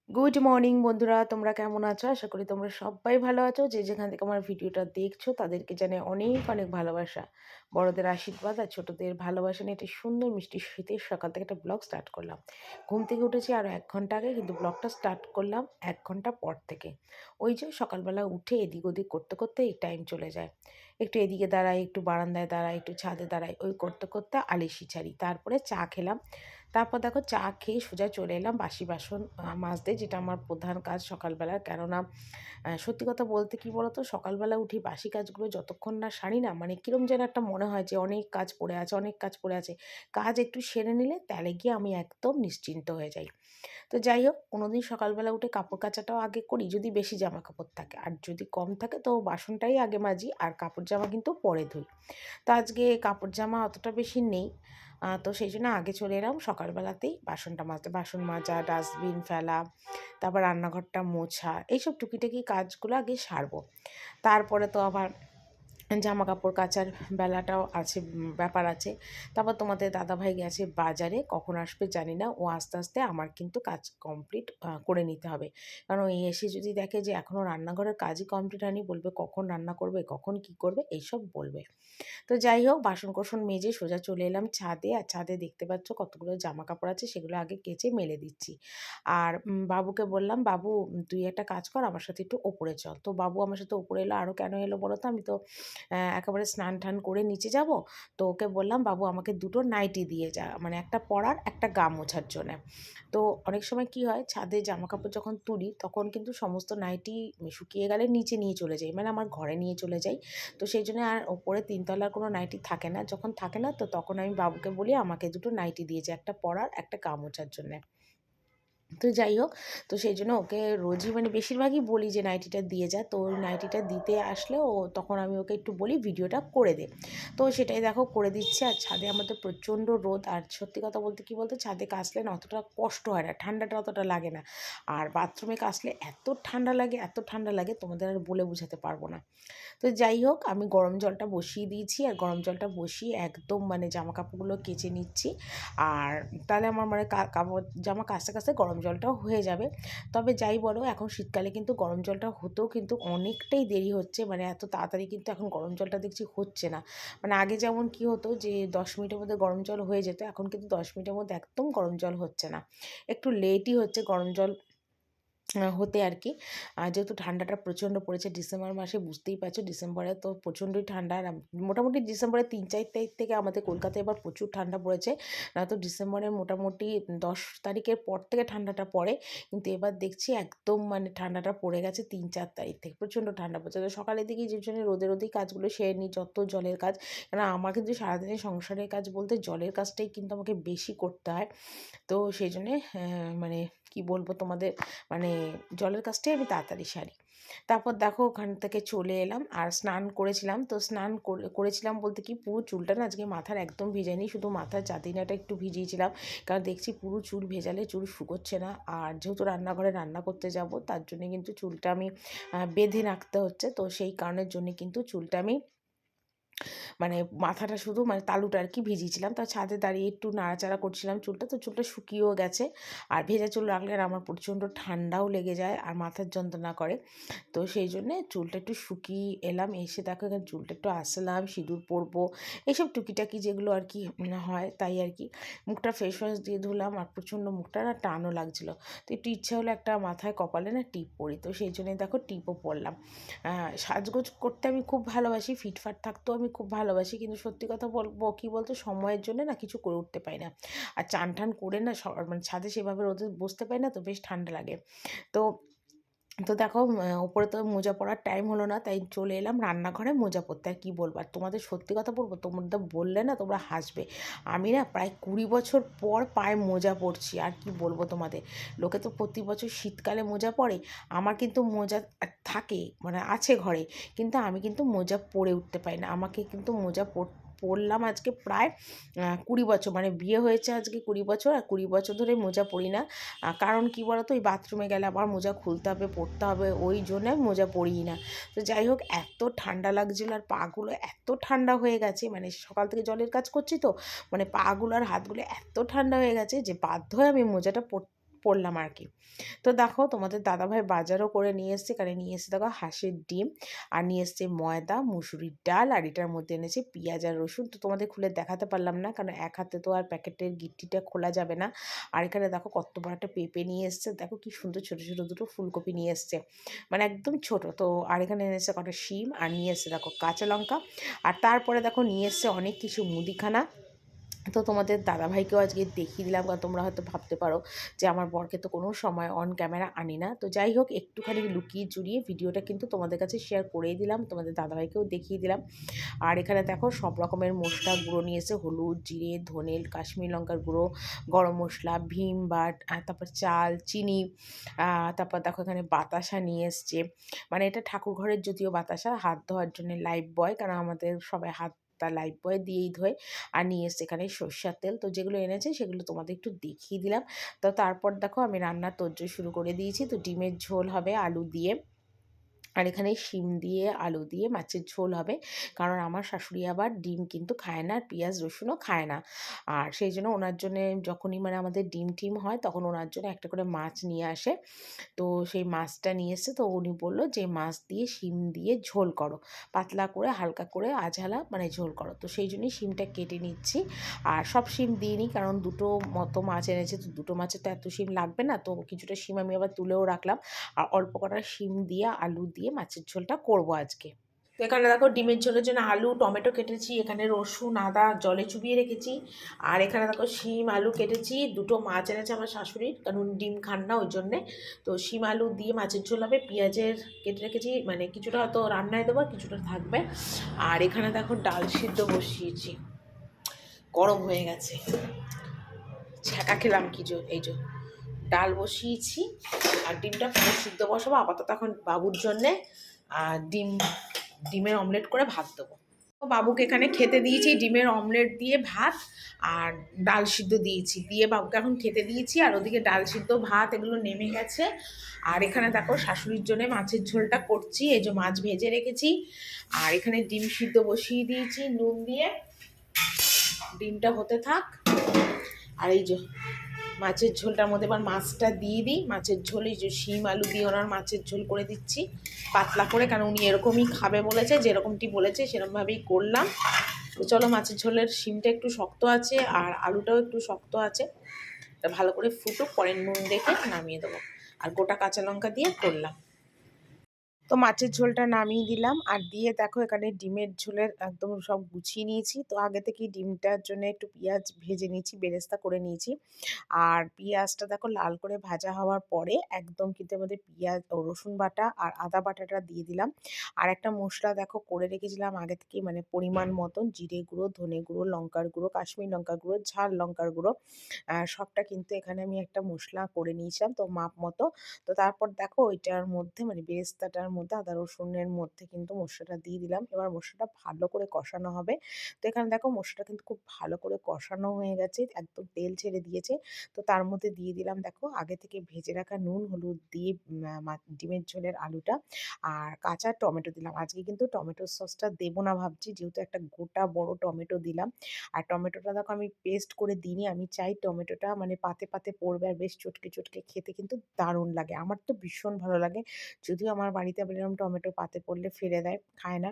Good morning বন্ধুরা, তোমরা কেমন আছো? আশা করি তোমরা সবাই ভালো আছো। যে যেখান থেকে আমার ভিডিওটা দেখছো তাদেরকে জানাই অনেক অনেক ভালোবাসা। বড়দের আশীর্বাদ আর ছোটদের ভালোবাসা নিয়ে একটা সুন্দর মিষ্টি শীতের সকাল থেকে একটা ব্লগ স্টার্ট করলাম। ঘুম থেকে উঠেছি আরও 1 ঘন্টা আগে, কিন্তু ব্লগটা স্টার্ট করলাম 1 ঘন্টা পর থেকে। ওই যে সকালবেলা উঠে এদিক ওদিক করতে করতে এই টাইম চলে যায়। একটু এদিকে দাঁড়াই, একটু বারান্দায় দাঁড়াই, একটু ছাদে দাঁড়াই, ওই করতে করতে আলিশি ছাড়ি। তারপরে চা খেলাম। তারপর দেখো চা খেয়ে সোজা চলে এলাম বাসি বাসন মাজতে, যেটা আমার প্রধান কাজ সকালবেলার। কেননা সত্যি কথা বলতে কি বলো তো, সকালবেলা উঠি বাসি কাজগুলো যতক্ষণ না সারি না, মানে কীরকম যেন একটা মনে হয় যে অনেক কাজ পড়ে আছে, অনেক কাজ পড়ে আছে। কাজ একটু সেরে নিলে তাহলে গিয়ে আমি একদম নিশ্চিন্ত হয়ে যাই। তো যাই হোক, কোনোদিন সকালবেলা উঠে কাপড় কাচাটাও আগে করি যদি বেশি জামা কাপড় থাকে, আর যদি কম থাকে তো বাসনটাই আগে মাজি, আর কাপড় জামা কিন্তু পরে ধুই। তো আজকে কাপড় জামা অতটা বেশি নেই। তো সেই জন্য আগে চলে এলাম সকালবেলাতেই বাসনটা মাজতে। বাসন মাজা, ডাস্টবিন ফেলা, তারপর রান্নাঘরটা মোছা, এইসব টুকিটাকি কাজগুলো আগে সারবো। তারপরে তো আবার জামাকাপড় কাচার বেলাটাও আছে, ব্যাপার আছে। তারপর তোমাদের দাদাভাই গেছে বাজারে, কখন আসবে জানি না। ও আস্তে আস্তে আমার কিন্তু কাজ কমপ্লিট করে নিতে হবে। কারণ এই এসে যদি দেখে যে এখনও রান্নাঘরের কাজই কমপ্লিট হয়নি, বলবে কখন রান্না করবে, কখন কি করবে, এইসব বলবে। তো যাই হোক, বাসন-কোসন মেজে সোজা চলে এলাম ছাদে। আর ছাদে দেখতে পাচ্ছ কতগুলো জামাকাপড় আছে, সেগুলো আগে কেচে মেলে দিচ্ছি। আর বাবুকে বললাম, "বাবু, তুই একটা কাজ কর, আমার সাথে একটু ওপরে চল।" তো বাবু আমার সাথে ওপরে এলো। আরও কেন এলো বলো তো? আমি তো একেবারে স্নান-টান করে নিচে যাব। তো ওকে বললাম, "বাবু, আমাকে ২ টো নাইটি দিয়ে যা। মানে একটা পরার, একটা গা মোছার জন্যে।" তো অনেক সময় কি হয়, ছাদে জামাকাপড় যখন তুলি তখন কিন্তু সমস্ত নাইটি শুকিয়ে গেলে নিচে নিয়ে চলে যাই। মানে আমার ঘরে নিয়ে চলে যাই। তো সেই জন্য আর ওপরে ৩ তলার কোনো নাইটি থাকে না। যখন থাকে না তো তখন আমি বাবুকে বলি আমাকে ২ টো নাইটি দিয়ে যায়। একটা পরার, একটা গা মোছার জন্যে। তো যাই হোক, তো সেইজন্য ওকে রোজই মানে বেশিরভাগই বলি যে নাইটিটা দিয়ে যা। তো ওই নাইটিটা দিতে আসলে তখন আমি ওকে একটু বলি ভিডিওটা করে দে। তো সেটাই দেখো করে দিচ্ছে। আর ছাদে আমাদের প্রচণ্ড রোদ। আর সত্যি কথা বলতে কি বলতো, ছাদে কাচলে না অতটা কষ্ট হয় না, ঠান্ডাটা অতটা লাগে না। আর বাথরুমে কাচলে এত ঠান্ডা লাগে, এত ঠান্ডা লাগে তোমাদের আর বলে বোঝাতে পারবো না। তো যাই হোক, আমি গরম জলটা বসিয়ে দিয়েছি, আর গরম জলটা বসিয়ে একদম মানে জামাকাপড়গুলো কেচে নিচ্ছি। আর তাহলে আমার মানে কাপড় জামা কাচতে কাচতে গরম জলটাও হয়ে যাবে। তবে যাই বলো, এখন শীতকালে কিন্তু গরম জলটা হতেও কিন্তু অনেকটাই দেরি হচ্ছে। মানে এত তাড়াতাড়ি কিন্তু এখন গরম জলটা দেখছি হচ্ছে না। মানে আগে যেমন কি হতো যে ১০ মিনিটের মধ্যে গরম জল হয়ে যেত, এখন কিন্তু ১০ মিনিটের মধ্যে একদম গরম জল হচ্ছে না। একটু লেটই হচ্ছে গরম জল হতে আর কি। যেহেতু ঠান্ডাটা প্রচণ্ড পড়েছে ডিসেম্বর মাসে, বুঝতেই পারছো ডিসেম্বরে তো প্রচণ্ডই ঠান্ডা। আর মোটামুটি ডিসেম্বরের ৩-৪ তারিখ থেকে আমাদের কলকাতায় এবার প্রচুর ঠান্ডা পড়েছে। নয়তো ডিসেম্বরের মোটামুটি ১০ তারিখের পর থেকে ঠান্ডাটা পড়ে। কিন্তু এবার দেখছি একদম মানে ঠান্ডাটা পড়ে গেছে ৩-৪ তারিখ থেকে। প্রচণ্ড ঠান্ডা পড়ছে। তো সকালের দিকেই যে জন্য রোদে রোদেই কাজগুলো সেরে নিই, যত জলের কাজ। কেন আমার কিন্তু সারাদিনের সংসারের কাজ বলতে জলের কাজটাই কিন্তু আমাকে বেশি করতে হয়। তো সেই জন্যে মানে কি বলবো তোমাদের, মানে জলের কাজটাই আমি তাড়াতাড়ি সারি। তারপর দেখো ওখান থেকে চলে এলাম, আর স্নান করেছিলাম। তো স্নান করেছিলাম বলতে কি, পুরো চুলটা না আজকে মাথার একদম ভিজাইনি, শুধু মাথার চাঁদিনাটা একটু ভিজিয়েছিলাম। কারণ দেখছি পুরো চুল ভেজালে চুল শুকোচ্ছে না। আর যেহেতু রান্নাঘরে রান্না করতে যাব তার জন্যে কিন্তু চুলটা আমি বেঁধে রাখতে হচ্ছে। তো সেই কারণের জন্যে কিন্তু চুলটা আমি মানে মাথাটা শুধু মানে তালুটা আর কি ভিজিয়েছিলাম। তা ছাদে দাঁড়িয়ে একটু নাড়াচাড়া করছিলাম চুলটা, তো চুলটা শুকিয়েও গেছে। আর ভেজা চুল রাখলে আর আমার প্রচণ্ড ঠান্ডাও লেগে যায় আর মাথার যন্ত্রণা করে। তো সেই জন্যে চুলটা একটু শুকিয়ে এলাম। এসে দেখো এখানে চুলটা একটু আঁচড়ালাম, সিঁদুর পরবো, এইসব টুকিটাকি যেগুলো আর কি হয় তাই আর কি। মুখটা ফেস ওয়াশ দিয়ে ধুলাম, আর প্রচণ্ড মুখটা না টানও লাগছিলো। তো একটু ইচ্ছা হলো একটা মাথায় কপালে না টিপ পরি, তো সেই জন্যই দেখো টিপও পরলাম। সাজগোজ করতে আমি খুব ভালোবাসি, ফিটফাট থাকতেও আমি খুব ভালোবাসি, কিন্তু সত্যি কথা বলবো কি বলতো, সময়ের জন্য না কিছু করে উঠতে পারি না। আর চান টান করে না মানে ছাদে সেভাবে রোদে বসতে পারি না, তো বেশ ঠান্ডা লাগে। তো তো দেখো ওপরে তো মোজা পরার টাইম হলো না, তাই চলে এলাম রান্নাঘরে মোজা পরতে। আর কী বলবো, আর তোমাদের সত্যি কথা বলবো, তোমাদের বললে না তোমরা হাসবে। আমি না প্রায় ২০ বছর পর পায়ে মোজা পরছি। আর কি বলবো তোমাদের, লোকে তো প্রতি বছর শীতকালে মোজা পরে, আমার কিন্তু মোজা থাকে মানে আছে ঘরে, কিন্তু আমি কিন্তু মোজা পরে উঠতে পারি না। আমাকে কিন্তু মোজা পরলাম আজকে প্রায় ২০ বছর, মানে বিয়ে হয়েছে আজকে ২০ বছর, আর ২০ বছর ধরে মোজা পরি না। কারণ কি বলো তো, ওই বাথরুমে গেলে আবার মোজা খুলতে হবে, পরতে হবে, ওই জন্য আমি মোজা পরিই না। তো যাই হোক, এত ঠান্ডা লাগছিলো আর পাগুলো এত ঠান্ডা হয়ে গেছে, মানে সকাল থেকে জলের কাজ করছি তো, মানে পাগুলো আর হাতগুলো এত ঠান্ডা হয়ে গেছে যে বাধ্য হয়ে আমি মোজাটা পড়লাম আর কি। তো দেখো তোমাদের দাদাভাই বাজারও করে নিয়ে এসছে, কারণ নিয়ে এসছে দেখো হাঁসের ডিম, আর নিয়ে এসছে ময়দা, মুসুরির ডাল, আর এটার মধ্যে এনেছে পেঁয়াজ আর রসুন। তো তোমাদের খুলে দেখাতে পারলাম না, কারণ এক হাতে তো আর প্যাকেটের গিট্টিটা খোলা যাবে না। আর এখানে দেখো কত বড় একটা পেঁপে নিয়ে এসছে, দেখো কি সুন্দর ছোটো ছোটো দুটো ফুলকপি নিয়ে এসছে, মানে একদম ছোট। তো আর এখানে এনেছে কটা শিম, আর নিয়ে এসছে দেখো কাঁচা লঙ্কা, আর তারপরে দেখো নিয়ে এসছে অনেক কিছু মুদিখানা। তো তোমাদের দাদাভাইকেও আজকে দেখিয়ে দিলাম, কারণ তোমরা হয়তো ভাবতে পারো যে আমার বরকে তো কোনো সময় অন ক্যামেরা আনি না। তো যাই হোক, একটুখানি লুকিয়ে চুরিয়ে ভিডিওটা কিন্তু তোমাদের কাছে শেয়ার করেই দিলাম, তোমাদের দাদাভাইকেও দেখিয়ে দিলাম। আর এখানে দেখো সব রকমের মশলা গুঁড়ো নিয়েছে, হলুদ, জিরে, ধনে, কাশ্মীর লঙ্কার গুঁড়ো, গরম মশলা, ভীম বাট, তারপর চাল, চিনি, তারপর দেখো এখানে বাতাসা নিয়ে এসছে, মানে এটা ঠাকুর ঘরের যদিও বাতাসা, হাত ধোয়ার জন্য লাইফ বয়, কারণ আমাদের সবাই হাত তা লাইফ বয় দিয়েই ধোয়। আর নিয়ে এসছে এখানে সর্ষের তেল। তো যেগুলো এনেছে সেগুলো তোমাদের একটু দেখিয়ে দিলাম। তো তারপর দেখো আমি রান্নার তোড়জোড় শুরু করে দিয়েছি। তো ডিমের ঝোল হবে আলু দিয়ে, আর এখানে শিম দিয়ে আলু দিয়ে মাছের ঝোল হবে, কারণ আমার শাশুড়ি আবার ডিম কিন্তু খায় না, আর পেঁয়াজ রসুনও খায় না। আর সেই জন্য ওনার জন্যে যখনই মানে আমাদের ডিম টিম হয় তখন ওনার জন্য একটা করে মাছ নিয়ে আসে। তো সেই মাছটা নিয়ে এসে, তো উনি বললো যে মাছ দিয়ে শিম দিয়ে ঝোল করো, পাতলা করে হালকা করে আঝালা মানে ঝোল করো। তো সেই জন্যই শিমটা কেটে নিচ্ছি, আর সব শিম দিইনি, কারণ দুটো মতো মাছ এনেছে, তো দুটো মাছে তো এত শিম লাগবে না। তো কিছুটা শিম আমি আবার তুলেও রাখলাম, আর অল্প কটা শিম দিয়ে আলু দিয়ে মাছের ঝোলটা করবো আজকে। তো এখানে দেখো ডিমের ঝোলের জন্য আলু টমেটো কেটেছি, এখানে রসুন আদা জলে চুবিয়ে রেখেছি, আর এখানে দেখো শিম আলু কেটেছি, দুটো মাছ এনেছে আমার শাশুড়ির, কারণ ডিম খান না ওই জন্যে। তো শিম আলু দিয়ে মাছের ঝোল হবে, পেঁয়াজের কেটে রেখেছি, মানে কিছুটা হয়তো রান্নায় দেবো, কিছুটা থাকবে। আর এখানে দেখো ডাল সিদ্ধ বসিয়েছি, গরম হয়ে গেছে, ছ্যাঁকা খেলাম কি এই যে ডাল বসিয়েছি, আর ডিমটা পুরো সিদ্ধ বসাবো আপাতত এখন বাবুর জন্যে। আর ডিমের অমলেট করে ভাত দেবো। বাবুকে এখানে খেতে দিয়েছি ডিমের অমলেট দিয়ে ভাত, আর ডাল সিদ্ধ দিয়েছি, দিয়ে বাবুকে এখন খেতে দিয়েছি, আর ওদিকে ডাল সিদ্ধ ভাত এগুলো নেমে গেছে। আর এখানে দেখো শাশুড়ির জন্য মাছের ঝোলটা করছি, এই যে মাছ ভেজে রেখেছি, আর এখানে ডিম সিদ্ধ বসিয়ে দিয়েছি নুন দিয়ে, ডিমটা হতে থাক। আর এই যে মাছের ঝোলটার মধ্যে এবার মাছটা দিয়ে দিই, মাছের ঝোল এই যে শিম আলু দিয়ে ওনার মাছের ঝোল করে দিচ্ছি পাতলা করে, কারণ উনি এরকমই খাবে বলেছে, যেরকমটি বলেছে সেরকমভাবেই করলাম। তো চলো, মাছের ঝোলের শিমটা একটু শক্ত আছে আর আলুটাও একটু শক্ত আছে, তা ভালো করে ফুটুক, পরে নুন দেখে নামিয়ে দেবো, আর গোটা কাঁচা লঙ্কা দিয়ে করলাম। তো মাছের ঝোলটা নামিয়ে দিলাম, আর দিয়ে দেখো এখানে ডিমের ঝোলের একদম সব গুছিয়ে নিয়েছি। তো আগে থেকেই ডিমটার জন্য একটু পেঁয়াজ ভেজে নিয়েছি, বেরেস্তা করে নিয়েছি, আর পেঁয়াজটা দেখো লাল করে ভাজা হওয়ার পরে একদম কিন্তু আমাদের পেঁয়াজ ও রসুন বাটা আর আদা বাটাটা দিয়ে দিলাম। আর একটা মশলা দেখো করে রেখেছিলাম আগে থেকে, মানে পরিমাণ মতন জিরে গুঁড়ো, ধনে গুঁড়ো, লঙ্কার গুঁড়ো, কাশ্মীর লঙ্কার গুঁড়ো, ঝাল লঙ্কার গুঁড়ো, সবটা কিন্তু এখানে আমি একটা মশলা করে নিয়েছিলাম, তো মাপ মতো। তো তারপর দেখো ওইটার মধ্যে মানে বেরেস্তাটার মধ্যে আদা রসুনের মধ্যে কিন্তু মশলাটা দিয়ে দিলাম। এবার মশলাটা ভালো করে কষানো হবে। তো এখানে দেখো মশলাটা কিন্তু খুব ভালো করে কষানো হয়ে গেছে, একদম তেল ছেড়ে দিয়েছে। তো তার মধ্যে দিয়ে দিলাম দেখো আগে থেকে ভেজে রাখা নুন হলুদ দিয়ে ডিমের ঝোলের আলুটা, আর কাঁচা টমেটো দিলাম। আজকে কিন্তু টমেটো সসটা দেবো না ভাবছি, যেহেতু একটা গোটা বড় টমেটো দিলাম। আর টমেটোটা দেখো আমি পেস্ট করে দিইনি, আমি চাই টমেটোটা মানে পাতে পাতে পড়বে, আর বেশ চটকে চটকে খেতে কিন্তু দারুণ লাগে, আমার তো ভীষণ ভালো লাগে। যদিও আমার বাড়িতে আবার এরকম টমেটো পাতে পড়লে ফেলে দেয়, খায় না।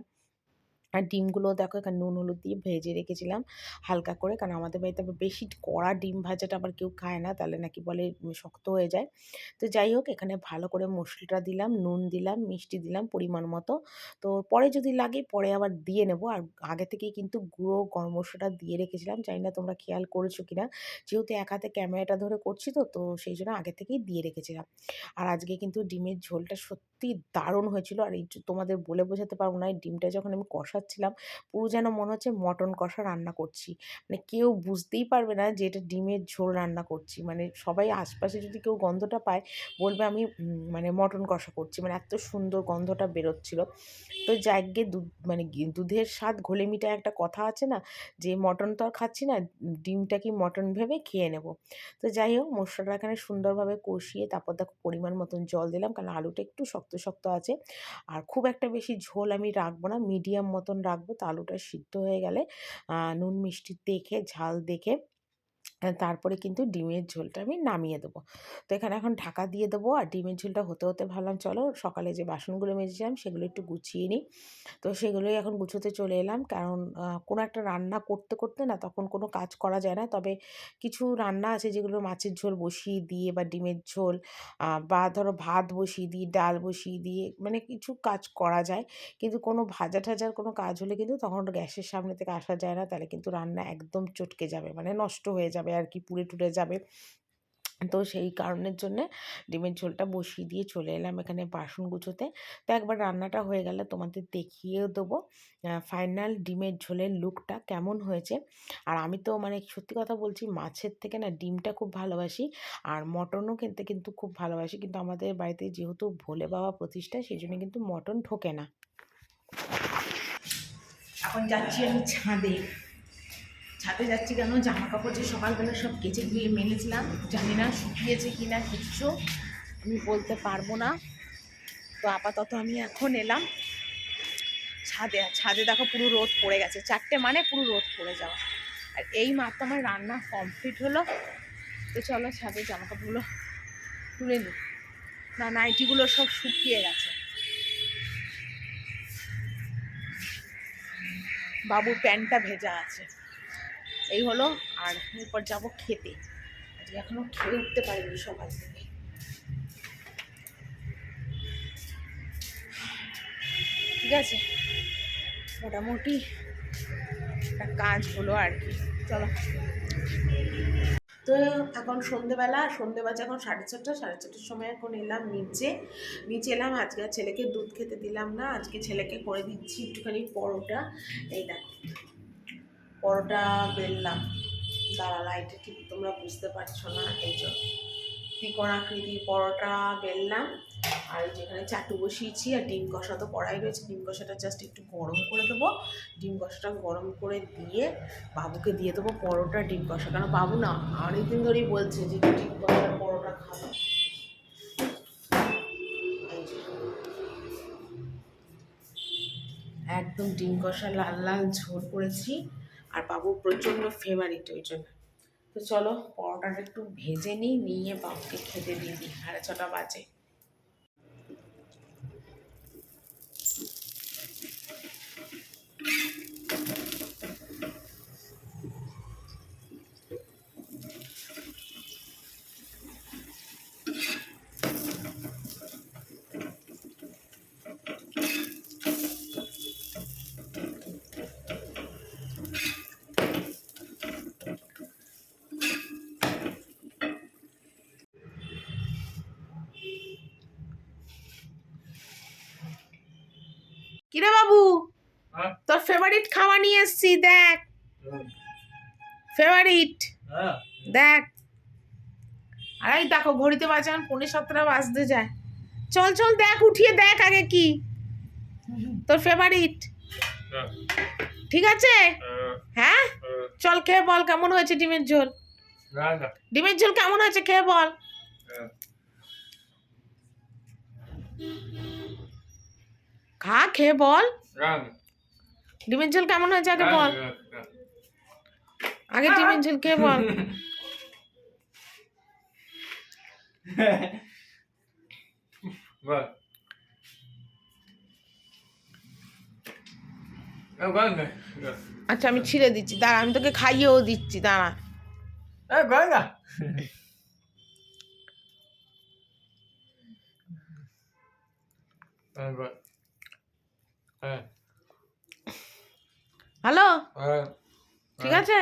আর ডিমগুলো দেখো এখানে নুন হলুদ দিয়ে ভেজে রেখেছিলাম হালকা করে, কারণ আমাদের বাড়িতে আবার বেশি কড়া ডিম ভাজাটা আবার কেউ খায় না, তাহলে নাকি বলে শক্ত হয়ে যায়। তো যাই হোক, এখানে ভালো করে মশলাটা দিলাম, নুন দিলাম, মিষ্টি দিলাম পরিমাণ মতো। তো পরে যদি লাগে পরে আবার দিয়ে নেব। আর আগে থেকেই কিন্তু গুঁড়ো গরম মশলাটা দিয়ে রেখেছিলাম, জানি না তোমরা খেয়াল করেছো কিনা, যেহেতু এক হাতে ক্যামেরাটা ধরে করছি, তো তো সেই জন্য আগে থেকেই দিয়ে রেখেছিলাম। আর আজকে কিন্তু ডিমের ঝোলটা সত্যি দারুণ হয়েছিল, আর এই যে তোমাদের বলে বোঝাতে পারবো না, এই ডিমটা যখন আমি কষাচ্ছিলাম পুরো যেন মনে হচ্ছে মটন কষা রান্না করছি, মানে কেউ বুঝতেই পারবে না যে এটা ডিমের ঝোল রান্না করছি, মানে সবাই আশপাশে যদি কেউ গন্ধটা পায় বলবে আমি মানে মটন কষা করছি, মানে এত সুন্দর গন্ধটা বেরোচ্ছিল। তো যাকগে দুধ মানে দুধের স্বাদ ঘোলে মিঠায় একটা কথা আছে না, যে মটন তো আর খাচ্ছি না, ডিমটা কি মটন ভেবে খেয়ে নেব। তো যাই হোক, মশলাটা এখানে সুন্দরভাবে কষিয়ে তারপর দেখো পরিমাণ মতন জল দিলাম, কারণ আলুটা একটু শক্ত শক্ত আছে, আর খুব একটা বেশি ঝোল আমি রাখবো না, মিডিয়াম মতন রাখবো। তো আলুটা সিদ্ধ হয়ে গেলে নুন মিষ্টি দেখে ঝাল দেখে তারপরে কিন্তু ডিমের ঝোলটা আমি নামিয়ে দেবো। তো এখানে এখন ঢাকা দিয়ে দেবো, আর ডিমের ঝোলটা হতে হতে ভাবলাম চলো সকালে যে বাসনগুলো মেজেছিলাম সেগুলো একটু গুছিয়ে নিই। তো সেগুলোই এখন গুছোতে চলে এলাম, কারণ কোনো একটা রান্না করতে করতে না তখন কোনো কাজ করা যায় না। তবে কিছু রান্না আছে যেগুলো মাছের ঝোল বসিয়ে দিয়ে বা ডিমের ঝোল বা ধরো ভাত বসিয়ে দিই, ডাল বসিয়ে দিয়ে মানে কিছু কাজ করা যায়। কিন্তু কোনো ভাজা টাজার কোনো কাজ হলে কিন্তু তখন গ্যাসের সামনে থেকে আসা যায় না, তাহলে কিন্তু রান্না একদম চটকে যাবে, মানে নষ্ট হয়ে যাবে আর কি, পুড়ে টুড়ে যাবে। তো সেই কারণের জন্যে ডিমের ঝোলটা বসিয়ে দিয়ে চলে এলাম এখানে বাসন গুছোতে। তো একবার রান্নাটা হয়ে গেলে তোমাদের দেখিয়েও দেবো ফাইনাল ডিমের ঝোলের লুকটা কেমন হয়েছে। আর আমি তো মানে সত্যি কথা বলছি, মাছের থেকে না ডিমটা খুব ভালোবাসি, আর মটনও খেতে কিন্তু খুব ভালোবাসি। কিন্তু আমাদের বাড়িতে যেহেতু ভোলে বাবা প্রতিষ্ঠা, সেই জন্য কিন্তু মটন ঢোকে না। এখন যাচ্ছি আমি ছাদে। ছাদে যাচ্ছি কেন, জামা কাপড় যে সকালবেলা সব কেচে ধুয়ে মেলেছিলাম, জানি না শুকিয়েছে কি না, কিচ্ছু আমি বলতে পারবো না। তো আপাতত আমি এখন এলাম ছাদে। ছাদে দেখো পুরো রোদ পড়ে গেছে, 4টে মানে পুরো রোদ পড়ে যাওয়া। আর এই মাত্র আমার রান্না কমপ্লিট হলো। তো চলো ছাদে জামা কাপড়গুলো তুলে নিই। না, নাইটিগুলো সব শুকিয়ে গেছে, বাবুর প্যান্টটা ভেজা আছে। এই হলো। আর এরপর যাবো খেতে, আজকে এখনো খেয়ে উঠতে পারিনি সকাল থেকে। ঠিক আছে, মোটামুটি একটা কাজ হলো আর কি। চলো। তো এখন সন্ধে বাজে এখন 4:30। 4:30 সময় এখন এলাম নিচে এলাম। আজকে ছেলেকে দুধ খেতে দিলাম না, আজকে ছেলেকে করে দিচ্ছি একটুখানি পরোটা। এই দেখো পরোটা বেললাম, দাঁড়া লাইটে ঠিক তোমরা বুঝতে পারছো না, এই জন্য ত্রিকোণ আকৃতির পরোটা বেললাম। আর যেখানে চাটু বসিয়েছি, আর ডিম কষা তো কড়াই রয়েছে, ডিম কষাটা জাস্ট একটু গরম করে দেবো। ডিম কষাটা গরম করে দিয়ে বাবুকে দিয়ে দেবো পরোটা ডিম কষা, কারণ বাবু না অনেকদিন ধরেই বলছে যে ডিম কষার পরোটা খাবো। একদম ডিম কষা লাল লাল ঝোল করেছি, আর বাবু প্রচণ্ড ফেভারিট ওই জন্য। তো চলো পরোটাটা একটু ভেজে নিয়ে বাবুকে খেতে দিয়ে দিই, 6:30 বাজে। কিরে বাবু, তোর ফেভারিট খাওয়া নিয়ে এসছি, দেখ ফেভারিট, দেখ। আর এই দেখো ঘড়িতে বাজে 6:45 বাজতে যায়। চল চল দেখ, উঠিয়ে দেখ আগে কি তোর ফেভারিট। ঠিক আছে, হ্যাঁ চল খেয়ে বল কেমন হয়েছে ডিমের ঝোল। ডিমের ঝোল কেমন হয়েছে খেয়ে বল। খা, খেয়ে বল ডিমের ঝোল কেমন হয়েছে আগে বল, আগে ডিমের ঝোল খেয়ে বল। আচ্ছা আমি ছিঁড়ে দিচ্ছি, দাঁড়া আমি তোকে খাইয়েও দিচ্ছি, দাঁড়া। হ্যালো, ঠিক আছে।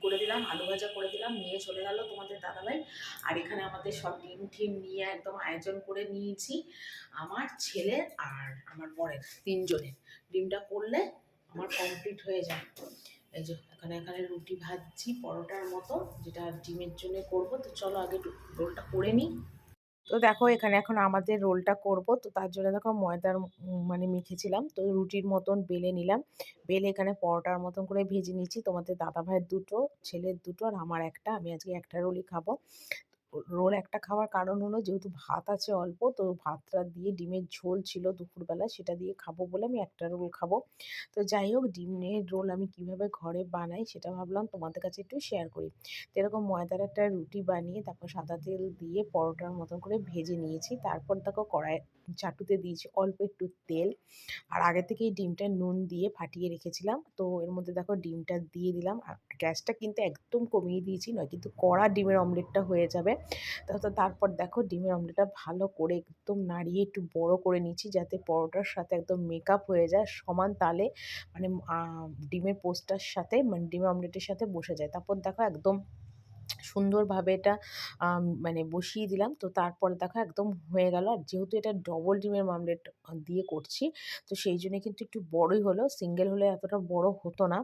করে দিলাম, আলু ভাজা করে দিলাম, নিয়ে চলে গেল তোমাদের দাদাভাই। আর এখানে আমাদের সব ডিম টিম নিয়ে একদম আয়োজন করে নিয়েছি, আমার ছেলের আর আমার বরের 3জনের। ডিমটা করলে আমার কমপ্লিট হয়ে যায়। এই যে এখানে রুটি ভাজছি পরোটার মতো, যেটা ডিমের জন্য করব। তো চলো আগে রোলটা করে নিই। তো দেখো এখানে এখন আমাদের রোলটা করব, তো তার জন্য দেখো ময়দার মানে মেখেছিলাম, তো রুটির মতন বেলে নিলাম। বেলে এখানে পরোটার মতন করে ভেজে নিচ্ছি। তোমাদের দাদা ভাইয়ের 2টো, ছেলের 2টো, আর আমার একটা। আমি আজকে একটা রোলই খাবো। রোল একটা খাওয়ার কারণ হলো যেহেতু ভাত আছে অল্প, তো ভাতটা দিয়ে ডিমের ঝোল ছিল দুপুরবেলা, সেটা দিয়ে খাবো বলে আমি একটা রোল খাবো। তো যাই হোক, ডিমের রোল আমি কিভাবে ঘরে বানাই সেটা ভাবলাম তোমাদের কাছে একটু শেয়ার করি। তো এরকম ময়দার একটা রুটি বানিয়ে তারপর সাদা তেল দিয়ে পরোটার মতন করে ভেজে নিয়েছি। তারপর দেখো চাটুতে দিয়েছি অল্প একটু তেল। আর আগে থেকেই ডিমটা নুন দিয়ে ফাটিয়ে রেখেছিলাম। তো এর মধ্যে দেখো ডিমটা দিয়ে দিলাম। গ্যাসটা কিন্তু একদম কমিয়ে দিয়েছি, নয় কিন্তু কড়া ডিমের অমলেটটা হয়ে যাবে। তারপর দেখো ডিমের অমলেটটা ভালো করে একদম নাড়িয়ে একটু বড় করে নিচ্ছি যাতে পরোটার সাথে একদম মেকআপ হয়ে যায় সমান তালে, মানে ডিমের পোস্টটার সাথে, মানে ডিমের অমলেটের সাথে বসে যায়। তারপর দেখো একদম সুন্দরভাবে এটা মানে বসিয়ে দিলাম। তো তারপরে দেখো একদম হয়ে গেল। আর যেহেতু এটা ডবল ডিমের মামলেট দিয়ে করছি, তো সেই জন্য কিন্তু একটু বড়ই হলো, সিঙ্গেল হলে এতটা বড় হতো না।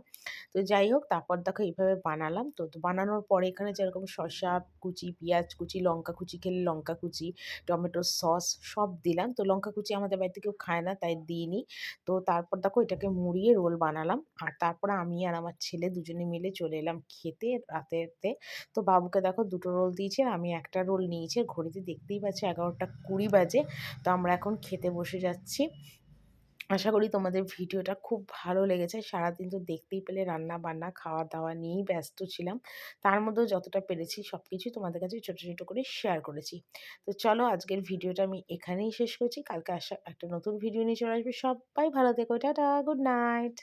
তো যাই হোক, তারপর দেখো এইভাবে বানালাম। তো বানানোর পরে এখানে যেরকম শসা কুচি, পেঁয়াজ কুচি, লঙ্কা কুচি খেলে লঙ্কা কুচি, টমেটো সস সব দিলাম। তো লঙ্কা কুচি আমাদের বাড়িতে কেউ খায় না তাই দিইনি। তো তারপর দেখো এটাকে মুড়িয়ে রোল বানালাম। আর তারপরে আমি আর আমার ছেলে দুজনে মিলে চলে এলাম খেতে রাতেরতে। তো বাবুকে দেখো ২ টো রোল দিয়েছি, আর আমি একটা রোল নিয়েছি। আর ঘড়িতে দেখতেই পাচ্ছি ১১টা ২০ বাজে। তো আমরা এখন খেতে বসে যাচ্ছি। আশা করি তোমাদের ভিডিওটা খুব ভালো লেগেছে। সারাদিন তো দেখতেই পেলে রান্না-বান্না, খাওয়া-দাওয়া নিয়েই ব্যস্ত ছিলাম। তার মধ্যেও যতটা পেরেছি সবকিছুই তোমাদের কাছে ছোট, ছোট করে শেয়ার করেছি। তো চলো, আজকের ভিডিওটা আমি এখানেই শেষ করছি। কালকে একটা নতুন ভিডিও নিয়ে চলে আসবে। সবাই ভালো থেকো। Tata, good night.